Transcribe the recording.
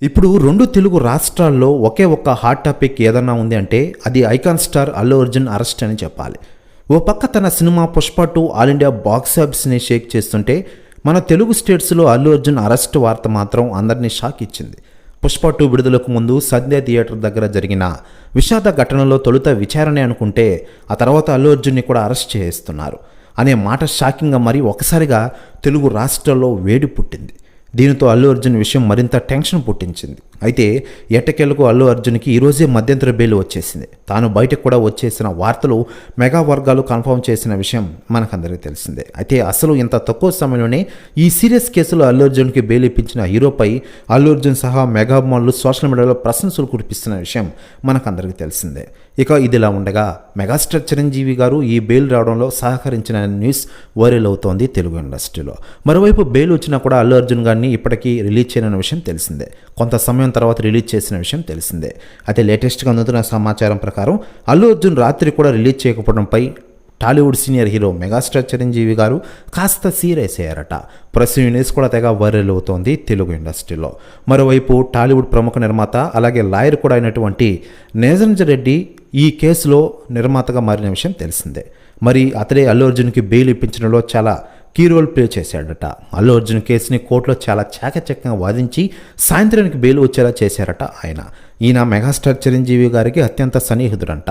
ఇప్పుడు రెండు తెలుగు రాష్ట్రాల్లో ఒకే ఒక్క హాట్ టాపిక్ ఏదన్నా ఉంది అంటే అది icon star Allu Arjun arrest అని చెప్పాలి. ఓ పక్క తన cinema Pushpa 2 all India box ఆఫీస్ని షేక్ చేస్తుంటే మన తెలుగు స్టేట్స్లో అల్లు అర్జున్ అరెస్ట్ వార్త మాత్రం అందరినీ షాక్ ఇచ్చింది. పుష్ప 2 విడుదలకు ముందు సంధ్య థియేటర్ దగ్గర జరిగిన విషాద ఘటనలో తొలుత విచారణ అనుకుంటే ఆ తర్వాత అల్లు అర్జున్ని కూడా అరెస్ట్ చేస్తున్నారు అనే మాట షాకింగ్గా మరి ఒకసారిగా తెలుగు రాష్ట్రాల్లో వేడి పుట్టింది. దీనితో అల్లు అర్జున్ విషయం మరింత టెన్షన్ పుట్టించింది. అయితే ఎట్టకేలకు అల్లు అర్జున్కి ఈరోజే మధ్యంతర బెయిల్ వచ్చేసింది. తాను బయటకు కూడా వచ్చేసిన వార్తలు మెగా వర్గాలు కన్ఫర్మ్ చేసిన విషయం మనకందరికీ తెలిసిందే. అయితే అసలు ఇంత తక్కువ సమయంలోనే ఈ సీరియస్ కేసులో అల్లు అర్జున్కి బెయిల్ ఇప్పించిన హీరోపై అల్లు అర్జున్ సహా మెగా అభిమానులు సోషల్ మీడియాలో ప్రశంసలు కురిపిస్తున్న విషయం మనకందరికీ తెలిసిందే. ఇక ఇదిలా ఉండగా మెగాస్టార్ చిరంజీవి గారు ఈ బెయిల్ రావడంలో సహకరించిన న్యూస్ వైరల్ అవుతోంది తెలుగు ఇండస్ట్రీలో. మరోవైపు బెయిల్ వచ్చినా కూడా అల్లు అర్జున్ గారిని ఇప్పటికీ రిలీజ్ చేయని విషయం తెలిసిందే. కొంత సమయం తర్వాత రిలీజ్ చేసిన విషయం తెలిసిందే. అయితే లేటెస్ట్గా అందుతున్న సమాచారం ప్రకారం అల్లు అర్జున్ రాత్రి కూడా రిలీజ్ చేయకపోవడంపై Tollywood senior hero megastar Chiranjeevi garu కాస్త సీరియస్ అయ్యారట. ప్రెస్ న్యూస్ కూడా తెగ వైరల్ అవుతోంది తెలుగు ఇండస్ట్రీలో. మరోవైపు టాలీవుడ్ ప్రముఖ నిర్మాత అలాగే లాయర్ కూడా అయినటువంటి నేజంజ రెడ్డి ఈ కేసులో నిర్మాతగా మారిన విషయం తెలిసిందే. మరి అతడే అల్లు అర్జున్కి బెయిల్ ఇప్పించడంలో చాలా కీ రోల్ ప్లే చేశాడట. అల్లు అర్జున్ కేసుని కోర్టులో చాలా చాకచక్యంగా వాదించి సాయంత్రానికి బెయిల్ వచ్చేలా చేశారట ఆయన. ఈయన మెగాస్టార్ చిరంజీవి గారికి అత్యంత సన్నిహితుడంట.